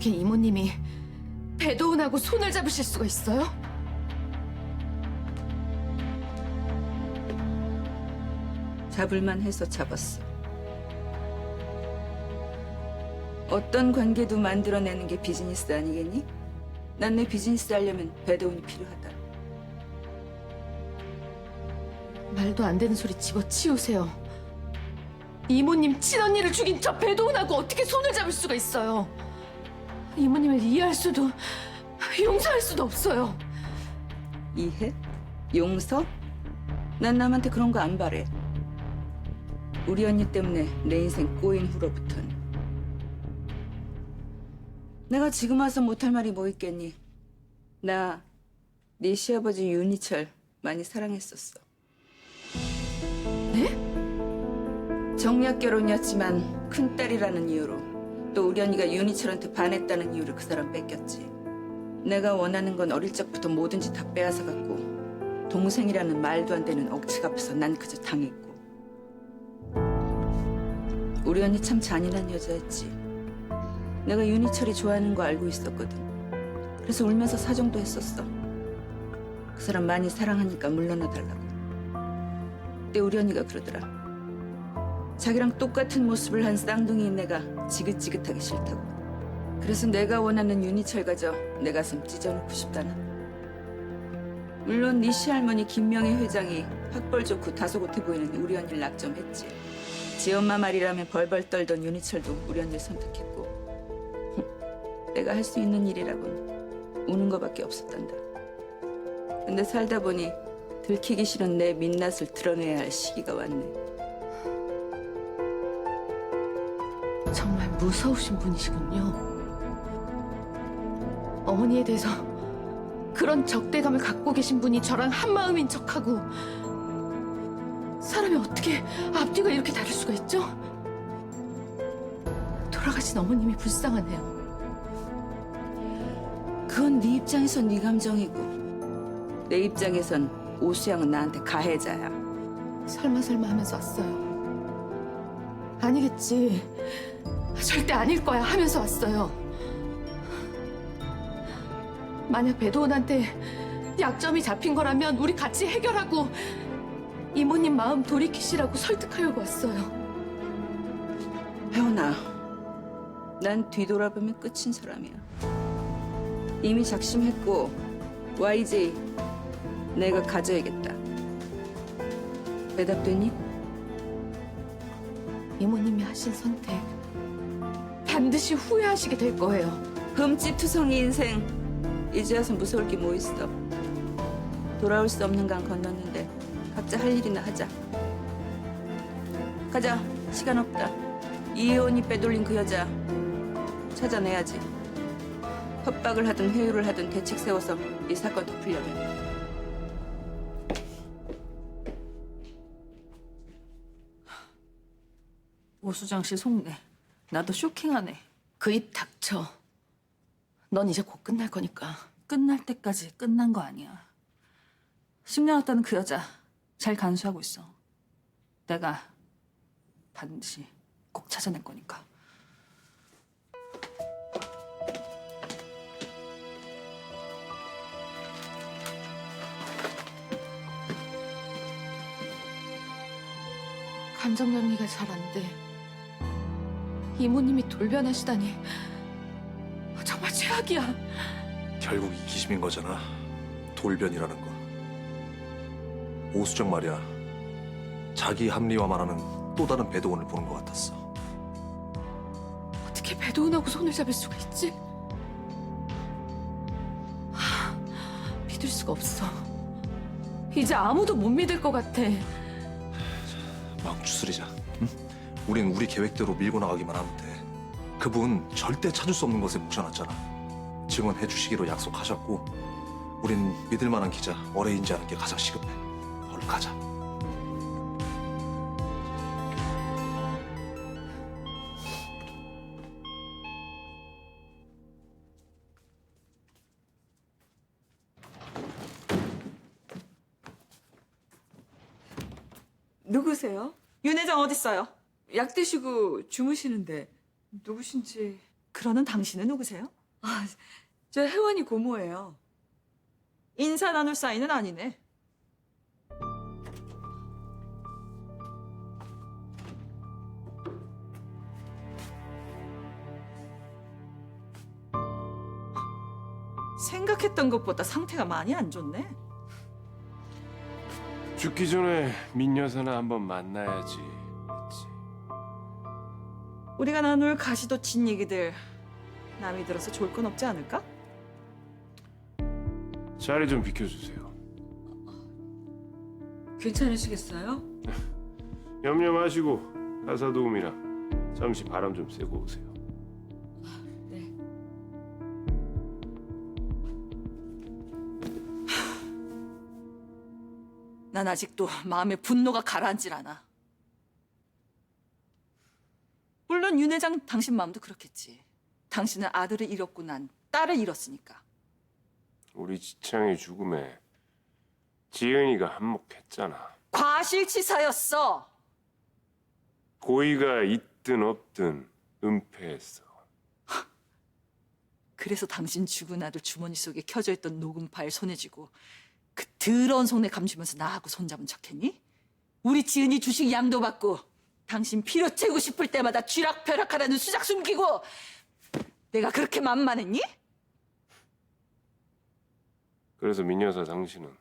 어떻게 이모님이 배도훈하고 손을 잡으실 수가 있어요? 잡을만 해서 잡았어. 어떤 관계도 만들어내는 게 비즈니스 아니겠니? 난 내 비즈니스 하려면 배도훈이 필요하다. 말도 안 되는 소리 집어치우세요. 이모님 친언니를 죽인 저 배도훈하고 어떻게 손을 잡을 수가 있어요? 이모님을 이해할 수도 용서할 수도 없어요. 이해? 용서? 난 남한테 그런 거 안 바래. 우리 언니 때문에 내 인생 꼬인 후로부턴 내가 지금 와서 못할 말이 뭐 있겠니? 나 네 시아버지 윤희철 많이 사랑했었어. 네? 정략 결혼이었지만 큰딸이라는 이유로 또 우리 언니가 윤희철한테 반했다는 이유로 그 사람 뺏겼지. 내가 원하는 건 어릴 적부터 뭐든지 다 빼앗아갔고 동생이라는 말도 안 되는 억측 앞에서 난 그저 당했고. 우리 언니 참 잔인한 여자였지. 내가 윤희철이 좋아하는 거 알고 있었거든. 그래서 울면서 사정도 했었어. 그 사람 많이 사랑하니까 물러나 달라고. 그때 우리 언니가 그러더라. 자기랑 똑같은 모습을 한 쌍둥이인 내가 지긋지긋하기 싫다고. 그래서 내가 원하는 윤희철 가져 내 가슴 찢어놓고 싶다나. 물론 네 시할머니 김명희 회장이 학벌 좋고 다소곳해 보이는 우리 언니를 낙점했지. 지 엄마 말이라면 벌벌 떨던 윤희철도 우리 언니를 선택했고. 내가 할 수 있는 일이라곤 우는 거밖에 없었단다. 근데 살다 보니 들키기 싫은 내 민낯을 드러내야 할 시기가 왔네. 정말 무서우신 분이시군요. 어머니에 대해서 그런 적대감을 갖고 계신 분이 저랑 한마음인 척하고 사람이 어떻게 앞뒤가 이렇게 다를 수가 있죠? 돌아가신 어머님이 불쌍하네요. 그건 네 입장에선 네 감정이고 내 입장에선 오수양은 나한테 가해자야. 설마 하면서 왔어요. 아니겠지. 절대 아닐 거야 하면서 왔어요. 만약 배도훈한테 약점이 잡힌 거라면 우리 같이 해결하고 이모님 마음 돌이키시라고 설득하려고 왔어요. 혜원아, 난 뒤돌아보면 끝인 사람이야. 이미 작심했고 YJ 내가 가져야겠다. 대답되니? 이모님이 하신 선택 반드시 후회하시게 될 거예요. 흠집투성이 인생 이제 와서 무서울 게 뭐 있어. 돌아올 수 없는 강 건넜는데 각자 할 일이나 하자. 가자. 시간 없다. 이혜원이 빼돌린 그 여자 찾아내야지. 협박을 하든 회유를 하든 대책 세워서 이 사건 덮으려면. 오수장 씨 속내. 나도 쇼킹하네. 그 입 닥쳐. 넌 이제 곧 끝날 거니까. 끝날 때까지 끝난 거 아니야. 10년 왔다는 그 여자 잘 간수하고 있어. 내가 반드시 꼭 찾아낼 거니까. 감정 정리가 잘 안 돼. 이모님이 돌변하시다니 정말 최악이야. 결국 이 기심인 거잖아. 돌변이라는 거. 오수정 말이야. 자기 합리화만 하는 또 다른 배도원을 보는 것 같았어. 어떻게 배도훈하고 손을 잡을 수가 있지? 믿을 수가 없어. 이제 아무도 못 믿을 것 같아. 막 추스리자. 응? 우린 우리 계획대로 밀고 나가기만 하면 돼. 그분 절대 찾을 수 없는 것에 묻혀놨잖아. 증언해 주시기로 약속하셨고 우린 믿을 만한 기자 어레인지 하는 게 가장 시급해. 얼른 가자. 누구세요? 윤 회장 어딨어요? 약 드시고 주무시는데 누구신지. 그러는 당신은 누구세요? 저 혜원이 고모예요. 인사 나눌 사이는 아니네. 생각했던 것보다 상태가 많이 안 좋네. 죽기 전에 민 여사나 한번 만나야지 했지. 우리가 나눌 가시도 진 얘기들 남이 들어서 좋을 건 없지 않을까? 자리 좀 비켜주세요. 괜찮으시겠어요? 염려 마시고 가사 도우미랑 잠시 바람 좀 쐬고 오세요. 네. 난 아직도 마음에 분노가 가라앉질 않아. 물론 윤 회장 당신 마음도 그렇겠지. 당신은 아들을 잃었고 난 딸을 잃었으니까. 우리 지창의 죽음에 지은이가 한몫했잖아. 과실치사였어. 고의가 있든 없든 은폐했어. 그래서 당신 죽은 아들 주머니 속에 켜져 있던 녹음 파일 손에 쥐고 그 더러운 손에 감주면서 나하고 손잡은 척했니? 우리 지은이 주식 양도 받고 당신 필요 채우고 싶을 때마다 쥐락펴락하라는 수작 숨기고 내가 그렇게 만만했니? 그래서 민 여사 당신은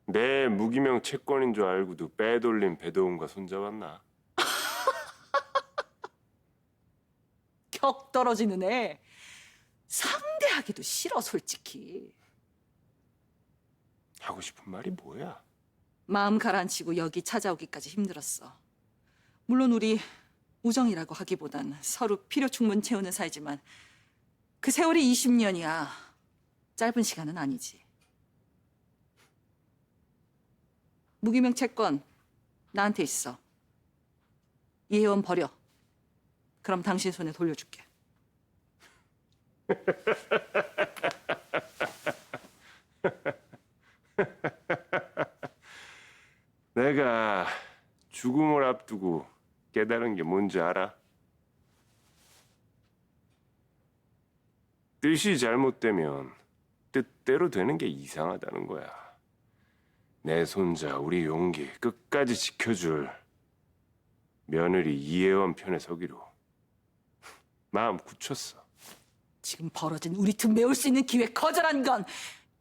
내 무기명 채권인 줄 알고도 빼돌린 배도훈과 손잡았나? 격 떨어지는 애. 상대하기도 싫어 솔직히. 하고 싶은 말이 뭐야? 마음 가라앉히고 여기 찾아오기까지 힘들었어. 물론 우리 우정이라고 하기보단 서로 필요 충분 채우는 사이지만 그 세월이 20년이야. 짧은 시간은 아니지. 무기명 채권 나한테 있어. 이혜원 버려. 그럼 당신 손에 돌려줄게. 내가 죽음을 앞두고 깨달은 게 뭔지 알아? 뜻이 잘못되면 뜻대로 되는 게 이상하다는 거야. 내 손자, 우리 용기 끝까지 지켜줄 며느리 이혜원 편에 서기로 마음 굳혔어. 지금 벌어진 우리 틈 메울 수 있는 기회 거절한 건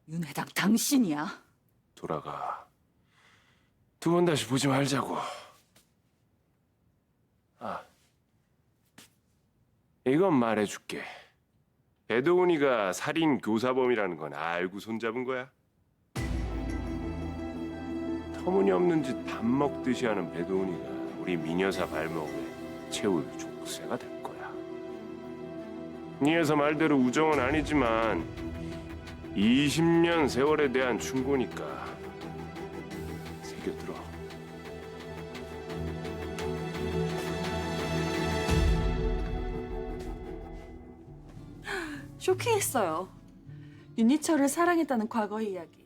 윤 회장 당신이야. 돌아가. 두 번 다시 보지 말자고. 이건 말해줄게. 배도훈이가 살인 교사범이라는 건 알고 손잡은 거야? 터무니없는 짓 밥 먹듯이 하는 배도훈이가 우리 미녀사 발목에 채울 족쇄가 될 거야. 네 여사 말대로 우정은 아니지만 20년 세월에 대한 충고니까 새겨들어. 쇼킹했어요. 윤희철을 사랑했다는 과거의 이야기.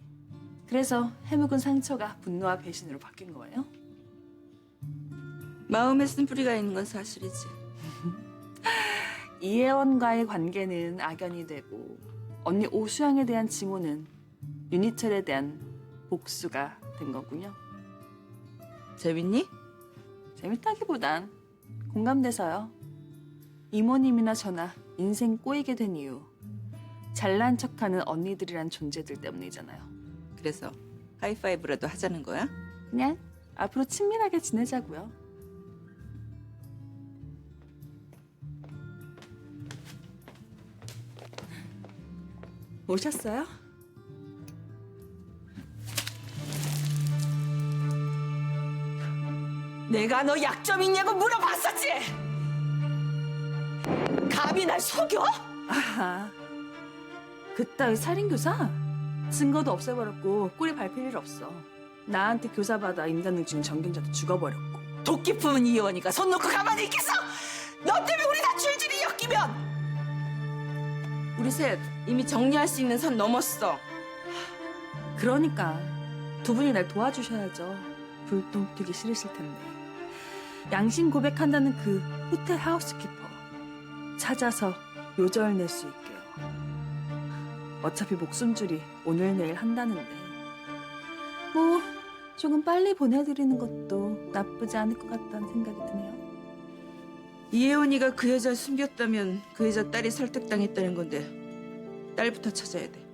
그래서 해묵은 상처가 분노와 배신으로 바뀐 거예요? 마음에 쓴뿌리가 있는 건 사실이지. 이혜원과의 관계는 악연이 되고 언니 오수양에 대한 징후는 윤희철에 대한 복수가 된 거군요. 재밌니? 재밌다기보단 공감돼서요. 이모님이나 저나 인생 꼬이게 된 이유 잘난 척하는 언니들이란 존재들 때문이잖아요. 그래서 하이파이브라도 하자는 거야? 그냥 앞으로 친밀하게 지내자고요. 오셨어요? 내가 너 약점 있냐고 물어봤었지. 감히 날 속여? 아하, 그따위 살인교사? 증거도 없애버렸고 꼬리 밟힐 일 없어. 나한테 교사받아 임단능 준 정경자도 죽어버렸고. 도끼 품은 이혜원이가 손 놓고 가만히 있겠어? 너 때문에 우리 다 줄줄이 엮이면. 우리 셋 이미 정리할 수 있는 선 넘었어. 그러니까 두 분이 날 도와주셔야죠. 불똥 튀기 싫으실 텐데. 양심 고백한다는 그 호텔 하우스키퍼 찾아서 요절 낼 수 있게요. 어차피 목숨줄이 오늘 내일 한다는데 뭐 조금 빨리 보내드리는 것도 나쁘지 않을 것 같다는 생각이 드네요. 이혜원이가 그 여자를 숨겼다면 그 여자 딸이 설득당했다는 건데 딸부터 찾아야 돼.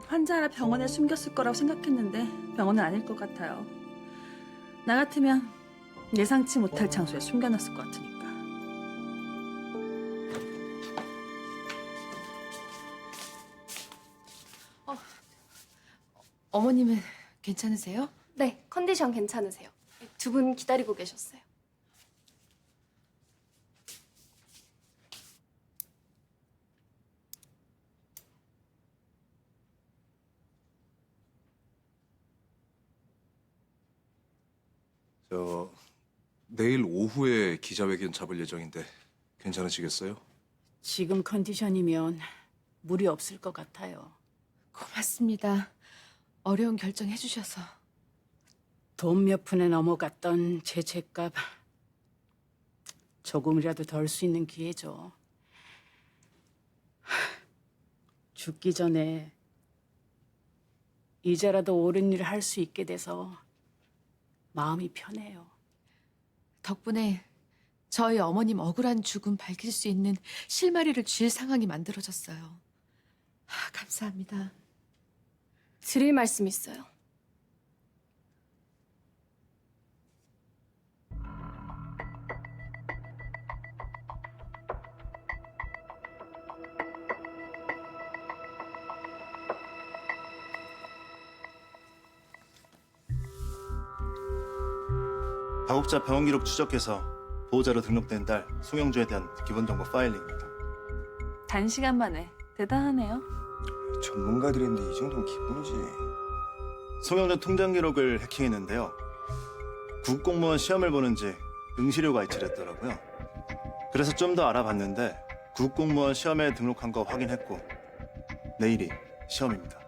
환자를 병원에 숨겼을 거라고 생각했는데 병원은 아닐 것 같아요. 나 같으면 예상치 못할 장소에 숨겨놨을 것 같으니까. 어머님은 괜찮으세요? 네, 컨디션 괜찮으세요. 두 분 기다리고 계셨어요. 내일 오후에 기자회견 잡을 예정인데 괜찮으시겠어요? 지금 컨디션이면 무리 없을 것 같아요. 고맙습니다. 어려운 결정 해주셔서. 돈 몇 푼에 넘어갔던 제 죗값 조금이라도 덜 수 있는 기회죠. 죽기 전에 이제라도 옳은 일을 할 수 있게 돼서 마음이 편해요. 덕분에 저희 어머님 억울한 죽음 밝힐 수 있는 실마리를 쥘 상황이 만들어졌어요. 감사합니다. 드릴 말씀 있어요. 가급자 병원 기록 추적해서 보호자로 등록된 딸 송영주에 대한 기본 정보 파일링입니다. 단시간 만에 대단하네요. 전문가들인데 이 정도면 기본이지. 송영주 통장 기록을 해킹했는데요. 국공무원 시험을 보는지 응시료가 이체됐더라고요. 그래서 좀 더 알아봤는데 국공무원 시험에 등록한 거 확인했고 내일이 시험입니다.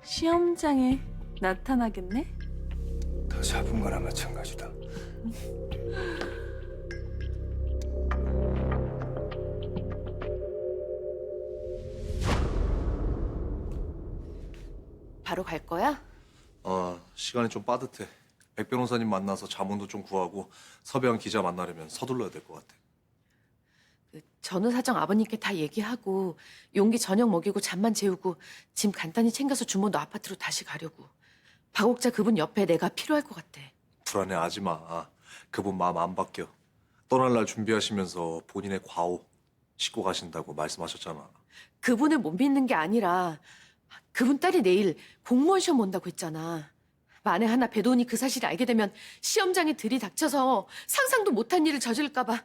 시험장에 나타나겠네? 다 잡은 거나 마찬가지다. 바로 갈 거야? 시간이 좀 빠듯해. 백 변호사님 만나서 자문도 좀 구하고 서배한 기자 만나려면 서둘러야 될 것 같아. 전후 사정 아버님께 다 얘기하고 용기 저녁 먹이고 잠만 재우고 짐 간단히 챙겨서 주모도 아파트로 다시 가려고. 박옥자 그분 옆에 내가 필요할 것 같아. 불안해하지 마. 그분 마음 안 바뀌어. 떠날 날 준비하시면서 본인의 과오 싣고 가신다고 말씀하셨잖아. 그분을 못 믿는 게 아니라 그분 딸이 내일 공무원 시험 본다고 했잖아. 만에 하나 배도훈이 그 사실을 알게 되면 시험장에 들이닥쳐서 상상도 못한 일을 저질까 봐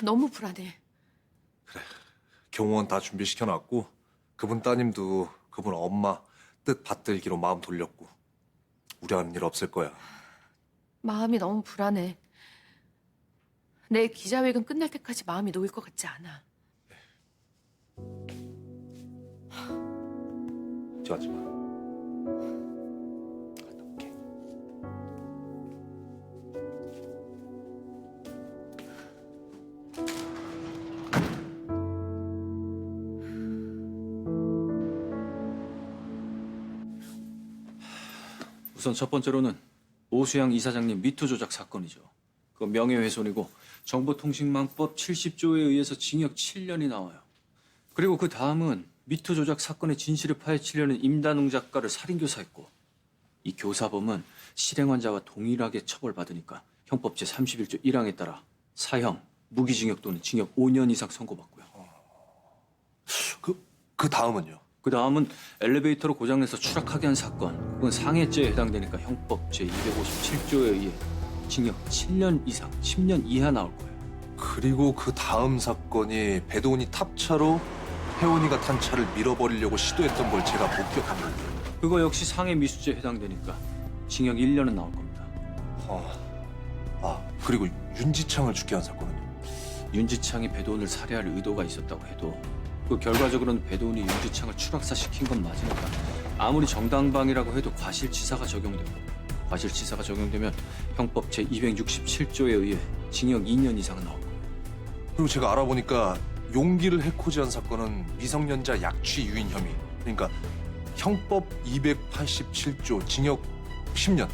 너무 불안해. 경호원 다 준비시켜놨고 그분 따님도 그분 엄마 뜻 받들기로 마음 돌렸고 우려하는 일 없을 거야. 마음이 너무 불안해. 내 기자회견 끝날 때까지 마음이 놓일 것 같지 않아. 걱정하지 마. 우선 첫 번째로는 오수양 이사장님 미투 조작 사건이죠. 그건 명예훼손이고 정보통신망법 70조에 의해서 징역 7년이 나와요. 그리고 그 다음은 미투 조작 사건의 진실을 파헤치려는 임단웅 작가를 살인교사했고 이 교사범은 실행환자와 동일하게 처벌받으니까 형법 제31조 1항에 따라 사형, 무기징역 또는 징역 5년 이상 선고받고요. 그 다음은요? 그 다음은 엘리베이터로 고장내서 추락하게 한 사건, 그건 상해죄에 해당되니까 형법 제257조에 의해 징역 7년 이상 10년 이하 나올 거예요. 그리고 그 다음 사건이 배도훈이 탑차로 혜원이가 탄 차를 밀어버리려고 시도했던 걸 제가 목격합니다. 그거 역시 상해 미수죄에 해당되니까 징역 1년은 나올 겁니다. 그리고 윤지창을 죽게 한 사건은요? 윤지창이 배도훈을 살해할 의도가 있었다고 해도 그 결과적으로는 배도훈이 윤지창을 추락사시킨 건 맞으니까 아무리 정당방위라고 해도 과실치사가 적용되고 과실치사가 적용되면 형법 제267조에 의해 징역 2년 이상은 나올 거예요. 그리고 제가 알아보니까 용기를 해코지한 사건은 미성년자 약취 유인 혐의. 그러니까 형법 287조 징역 10년.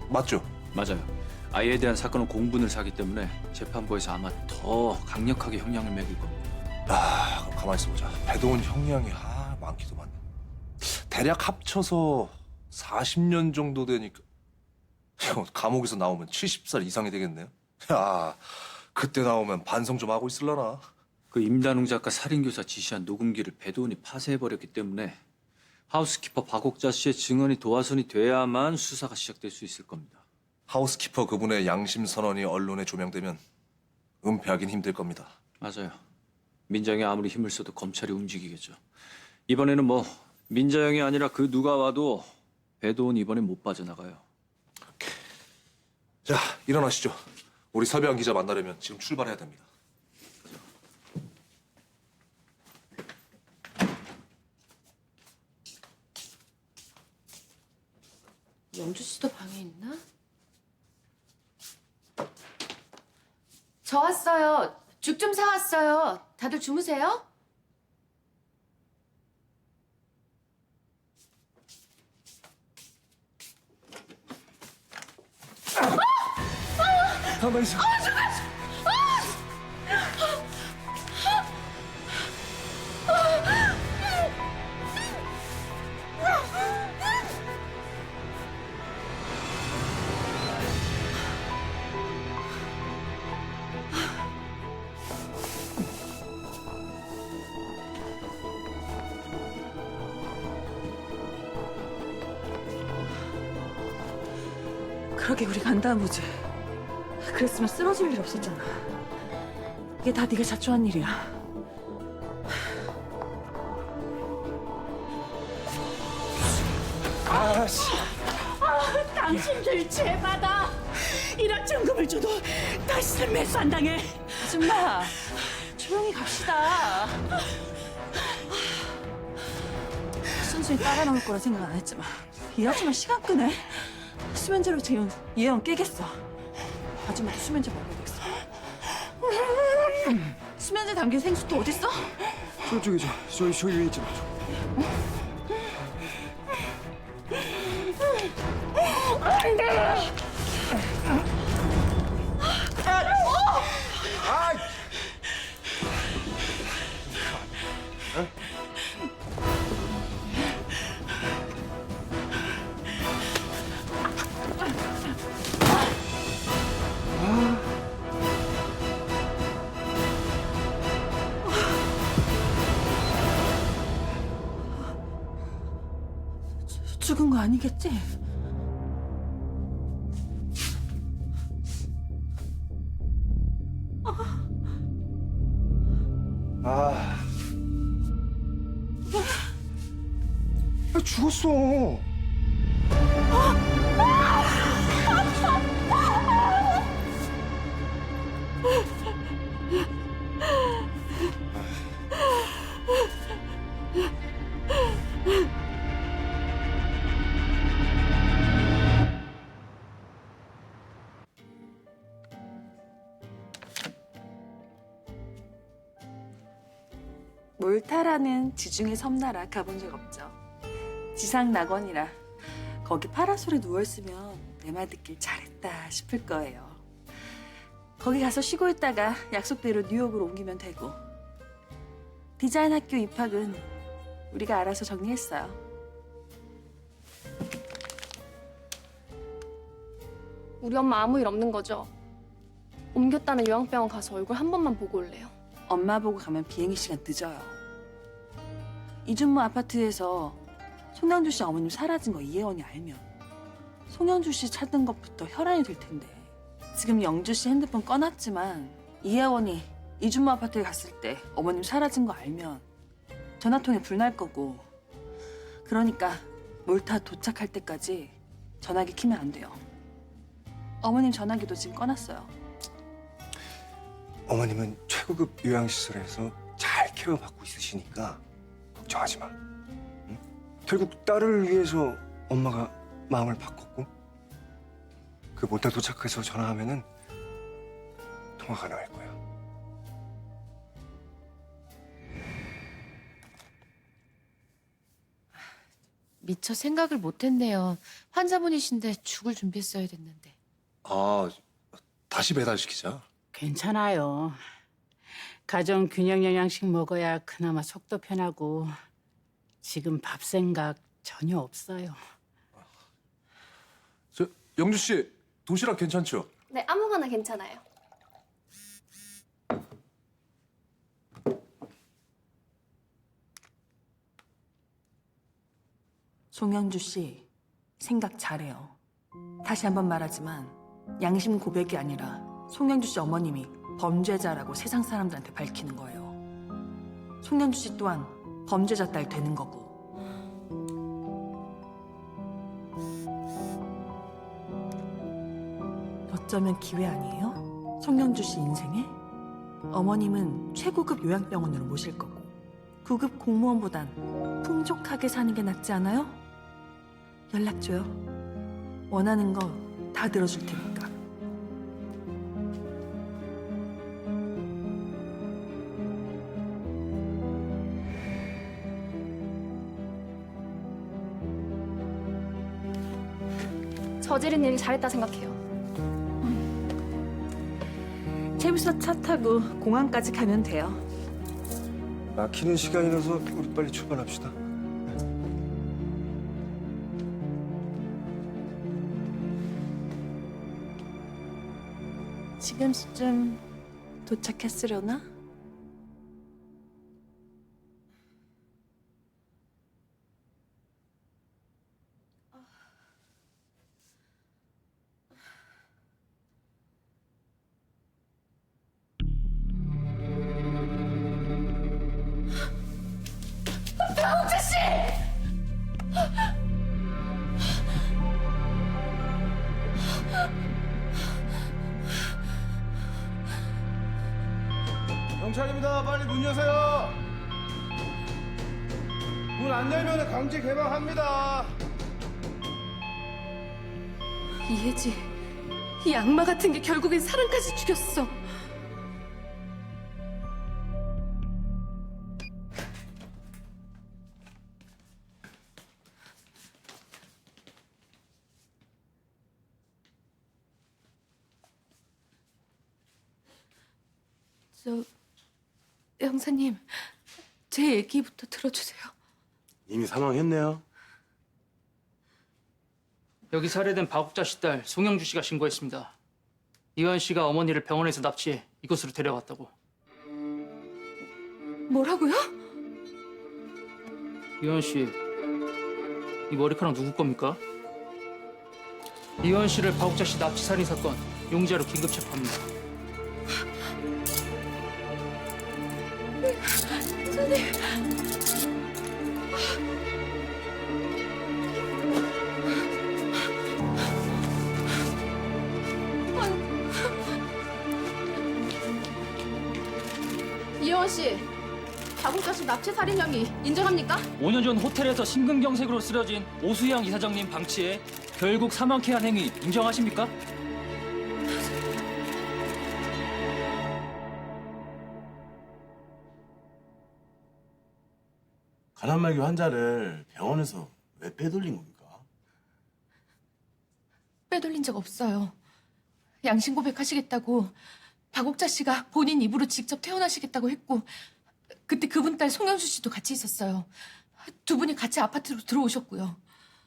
맞죠? 맞아요. 아이에 대한 사건은 공분을 사기 때문에 재판부에서 아마 더 강력하게 형량을 매길 겁니다. 그럼 가만히 있어보자. 배도원 형량이 많기도 많네. 대략 합쳐서 40년 정도 되니까 이거 감옥에서 나오면 70살 이상이 되겠네요. 야, 그때 나오면 반성 좀 하고 있을라나. 그 임단웅 작가 살인교사 지시한 녹음기를 배도원이 파쇄해버렸기 때문에 하우스키퍼 박옥자 씨의 증언이 도화선이 돼야만 수사가 시작될 수 있을 겁니다. 하우스키퍼 그분의 양심 선언이 언론에 조명되면 은폐하긴 힘들 겁니다. 맞아요. 민자영이 아무리 힘을 써도 검찰이 움직이겠죠. 이번에는 뭐 민자영이 아니라 그 누가 와도 배도원 이번엔 못 빠져나가요. 자, 일어나시죠. 우리 서배한 기자 만나려면 지금 출발해야 됩니다. 영주 씨도 방에 있나? 저 왔어요. 죽 좀 사왔어요. 다들 주무세요? 가만히 있어. 그러게 우리가 안 닿은 거지. 그랬으면 쓰러질 일 없었잖아. 이게 다 네가 자초한 일이야. 아씨. 당신들 죄받아. 이런 증금을 줘도 다시는 매수 안 당해. 아줌마, 조용히 갑시다. 순순히 따라 나올 거라 생각 안 했지만 이 아줌마 시간 끄네. 수면제로 재운 예언 깨겠어. 아줌마도 수면제 먹어야겠어. 수면제 담긴 생수통 어딨어? 저쪽이죠. 저기 위에 있잖아. 죽은 거 아니겠지? 죽었어. 몰타라는 지중해 섬나라 가본 적 없죠? 지상 낙원이라 거기 파라솔에 누워있으면 내 말 듣길 잘했다 싶을 거예요. 거기 가서 쉬고 있다가 약속대로 뉴욕으로 옮기면 되고 디자인 학교 입학은 우리가 알아서 정리했어요. 우리 엄마 아무 일 없는 거죠? 옮겼다는 요양병원 가서 얼굴 한 번만 보고 올래요. 엄마 보고 가면 비행기 시간 늦어요. 이준모 아파트에서 송영주 씨 어머님 사라진 거 이혜원이 알면 송영주 씨 찾는 것부터 혈안이 될 텐데 지금 영주 씨 핸드폰 꺼놨지만 이혜원이 이준모 아파트에 갔을 때 어머님 사라진 거 알면 전화통에 불 날 거고 그러니까 몰타 도착할 때까지 전화기 키면 안 돼요. 어머님 전화기도 지금 꺼놨어요. 어머님은 최고급 요양시설에서 잘 케어받고 있으시니까 걱정하지 마. 응? 결국 딸을 위해서 엄마가 마음을 바꿨고 그 몰타 도착해서 전화하면은 통화 가능할 거야. 미처 생각을 못했네요. 환자분이신데 죽을 준비했어야 됐는데. 아, 다시 배달시키자. 괜찮아요. 가정 균형 영양식 먹어야 그나마 속도 편하고 지금 밥 생각 전혀 없어요. 저 영주 씨 도시락 괜찮죠? 네, 아무거나 괜찮아요. 송영주 씨, 생각 잘해요. 다시 한번 말하지만 양심 고백이 아니라 송영주 씨 어머님이 범죄자라고 세상 사람들한테 밝히는 거예요. 송영주 씨 또한 범죄자 딸 되는 거고. 어쩌면 기회 아니에요? 송영주 씨 인생에? 어머님은 최고급 요양병원으로 모실 거고 9급 공무원보단 풍족하게 사는 게 낫지 않아요? 연락 줘요. 원하는 거 다 들어줄 테니까. 저지른 일 잘했다 생각해요. 채비서 차 타고 공항까지 가면 돼요. 막히는 시간이라서 우리 빨리 출발합시다. 지금쯤 도착했으려나? 경찰입니다. 빨리 문 여세요. 문 안 열면 강제 개방합니다. 이혜지, 이 악마 같은 게 결국엔 사람까지 죽였어. 형사님, 제 얘기부터 들어주세요. 이미 사망했네요. 여기 살해된 박옥자 씨 딸 송영주 씨가 신고했습니다. 이현 씨가 어머니를 병원에서 납치해 이곳으로 데려갔다고. 뭐라고요? 이현 씨, 이 머리카락 누구 겁니까? 이현 씨를 박옥자 씨 납치 살인 사건 용의자로 긴급 체포합니다. 이혜원 씨, 박옥자 씨 납치 살인 혐의 인정합니까? 5년 전 호텔에서 심근경색으로 쓰러진 오수영 이사장님 방치해 결국 사망케 한 행위 인정하십니까? 가난말기 환자를 병원에서 왜 빼돌린 겁니까? 빼돌린 적 없어요. 양심 고백하시겠다고 박옥자 씨가 본인 입으로 직접 퇴원하시겠다고 했고 그때 그분 딸 송영주 씨도 같이 있었어요. 두 분이 같이 아파트로 들어오셨고요.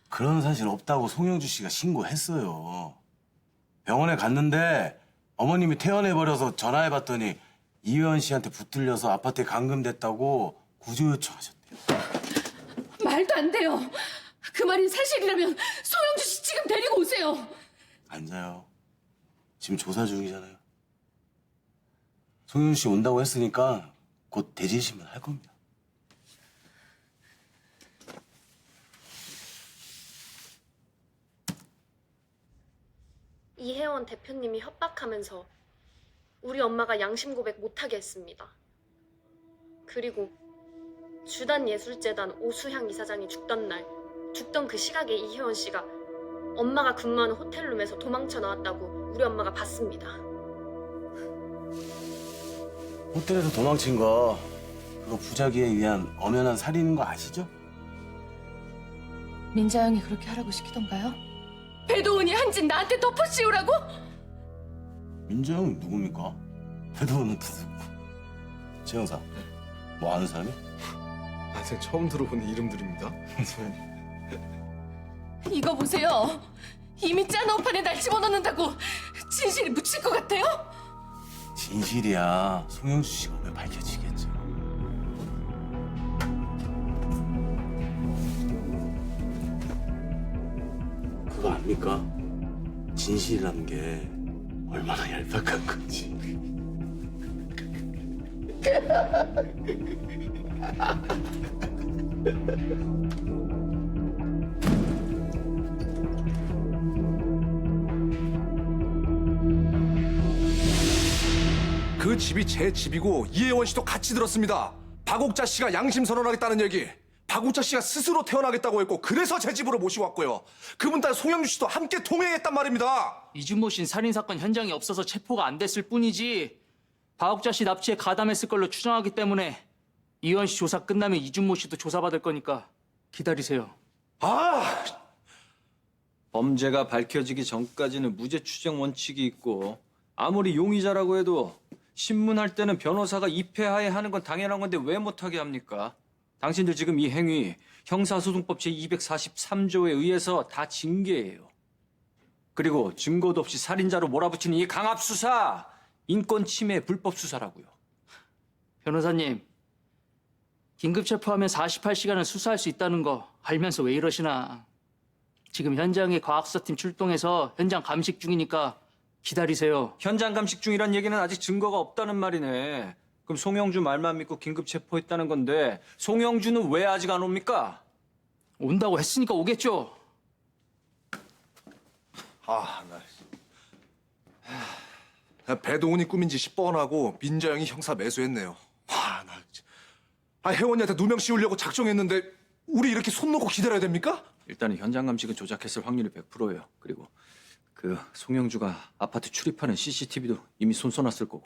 그런 사실 없다고 송영주 씨가 신고했어요. 병원에 갔는데 어머님이 퇴원해버려서 전화해봤더니 이효연 씨한테 붙들려서 아파트에 감금됐다고 구조 요청하셨대요. 말도 안 돼요. 그 말이 사실이라면 송영주 씨 지금 데리고 오세요. 앉아요. 지금 조사 중이잖아요. 송영주 씨 온다고 했으니까 곧 대진심을 할 겁니다. 이혜원 대표님이 협박하면서 우리 엄마가 양심 고백 못하게 했습니다. 그리고 주단예술재단 오수향 이사장이 죽던 날, 죽던 그 시각에 이혜원 씨가 엄마가 근무하는 호텔룸에서 도망쳐 나왔다고 우리 엄마가 봤습니다. 호텔에서 도망친 거 그거 부작위에 의한 엄연한 살인인 거 아시죠? 민자영이 그렇게 하라고 시키던가요? 배도훈이 한 짓 나한테 덮어씌우라고? 민자영은 누굽니까? 배도훈은 누구고? 최 형사, 뭐 아는 사람이? 난생 처음 들어보는 이름들입니다. 이거 보세요. 이미 짠 판에 날 집어넣는다고 진실이 묻힐 것 같아요? 진실이야. 송영주 씨가 오면 밝혀지겠죠. 그거 압니까? 진실이라는 게 얼마나 얄팍한 건지. 그 집이 제 집이고 이혜원 씨도 같이 들었습니다. 박옥자 씨가 양심 선언하겠다는 얘기. 박옥자 씨가 스스로 태어나겠다고 했고 그래서 제 집으로 모시고 왔고요. 그분 딸 송영주 씨도 함께 동행했단 말입니다. 이준모 씨는 살인사건 현장에 없어서 체포가 안 됐을 뿐이지 박옥자 씨 납치에 가담했을 걸로 추정하기 때문에 이현 씨 조사 끝나면 이준모 씨도 조사받을 거니까 기다리세요. 아! 범죄가 밝혀지기 전까지는 무죄 추정 원칙이 있고 아무리 용의자라고 해도 신문할 때는 변호사가 입회하에 하는 건 당연한 건데 왜 못하게 합니까? 당신들 지금 이 행위 형사소송법 제243조에 의해서 다 징계예요. 그리고 증거도 없이 살인자로 몰아붙이는 이 강압수사 인권 침해 불법 수사라고요. 변호사님, 긴급 체포하면 48시간을 수사할 수 있다는 거 알면서 왜 이러시나. 지금 현장에 과학수사팀 출동해서 현장 감식 중이니까 기다리세요. 현장 감식 중이란 얘기는 아직 증거가 없다는 말이네. 그럼 송영주 말만 믿고 긴급 체포했다는 건데 송영주는 왜 아직 안 옵니까? 온다고 했으니까 오겠죠. 배도훈이 꾸민 짓이 뻔하고 민자영이 형사 매수했네요. 혜원이한테 누명 씌우려고 작정했는데 우리 이렇게 손 놓고 기다려야 됩니까? 일단은 현장 감식은 조작했을 확률이 100%예요. 그리고 그 송영주가 아파트 출입하는 CCTV도 이미 손써놨을 거고.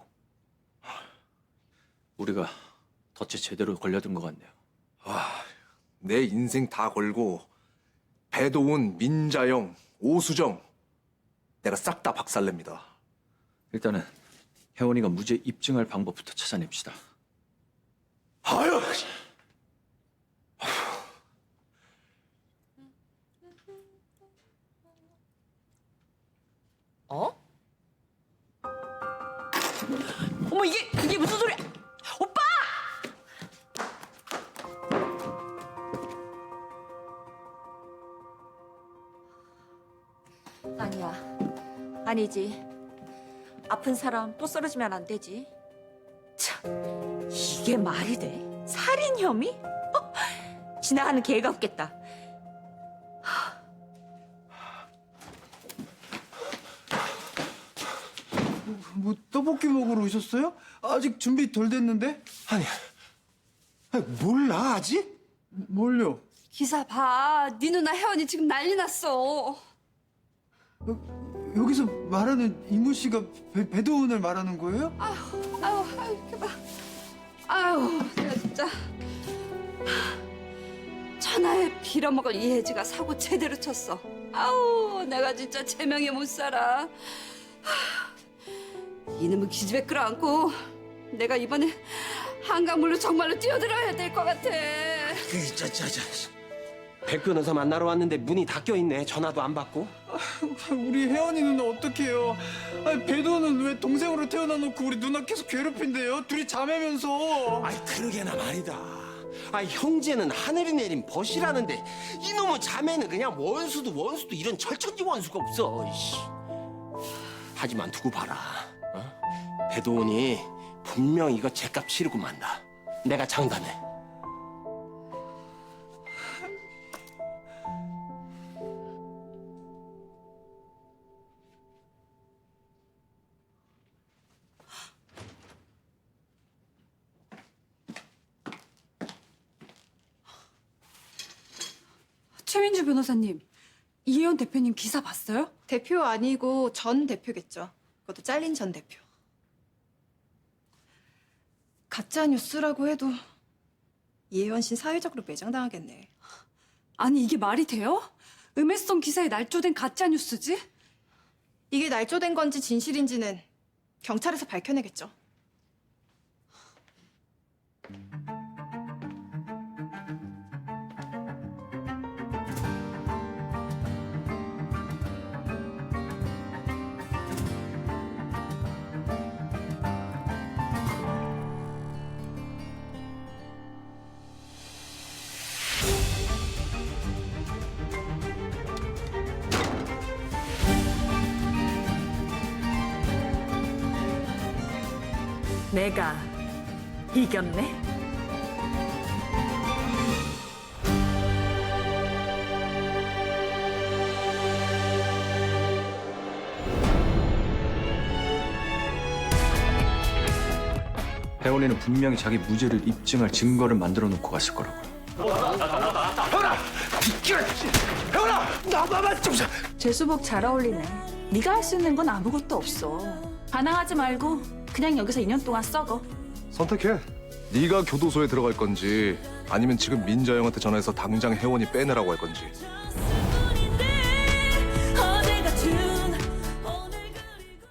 우리가 덫에 제대로 걸려든 것 같네요. 내 인생 다 걸고 배도훈, 민자영, 오수정 내가 싹 다 박살냅니다. 일단은 혜원이가 무죄 입증할 방법부터 찾아냅시다. 아유! 어? 어머 이게 무슨 소리야? 오빠! 아니야. 아니지. 아픈 사람 또 쓰러지면 안 되지. 참, 이게 말이 돼? 살인 혐의? 지나가는 개가 없겠다. 뭐 떡볶이 먹으러 오셨어요? 아직 준비 덜 됐는데? 아니 몰라 아직? 뭘요? 기사 봐. 네 누나 혜원이 지금 난리 났어. 여기서 말하는 이모 씨가 배도훈을 말하는 거예요? 아유, 이렇게 봐. 아유, 내가 진짜. 천하에 빌어먹을 이혜지가 사고 제대로 쳤어. 아우, 내가 진짜 제명에 못 살아. 이놈의 기집애 끌어안고 내가 이번에 한강물로 정말로 뛰어들어야 될 것 같아. 백 변호사 만나러 왔는데 문이 닫혀 있네. 전화도 안 받고. 우리 혜원이 누나 어떡해요? 배도훈은 왜 동생으로 태어나 놓고 우리 누나 계속 괴롭힌대요? 둘이 자매면서. 그러게나 말이다. 형제는 하늘이 내린 벗이라는데 이놈의 자매는 그냥 원수도 이런 철천지 원수가 없어. 이씨. 하지만 두고 봐라. 배도훈이 분명 이거 죗값 치르고 만다. 내가 장담해. 최민주 변호사님, 이혜원 대표님 기사 봤어요? 대표 아니고 전 대표겠죠. 그것도 잘린 전 대표. 가짜 뉴스라고 해도 이혜원 씨 사회적으로 매장당하겠네. 아니 이게 말이 돼요? 음해성 기사에 날조된 가짜 뉴스지? 이게 날조된 건지 진실인지는 경찰에서 밝혀내겠죠. 내가 이겼네. 혜원이는 분명히 자기 무죄를 입증할 증거를 만들어 놓고 갔을 거라고. 혜원아! 비켜! 혜원아! 나만 좀... 재수복 잘 어울리네. 네가 할 수 있는 건 아무것도 없어. 반항하지 말고 그냥 여기서 2년 동안 썩어. 선택해. 네가 교도소에 들어갈 건지 아니면 지금 민자 형한테 전화해서 당장 혜원이 빼내라고 할 건지.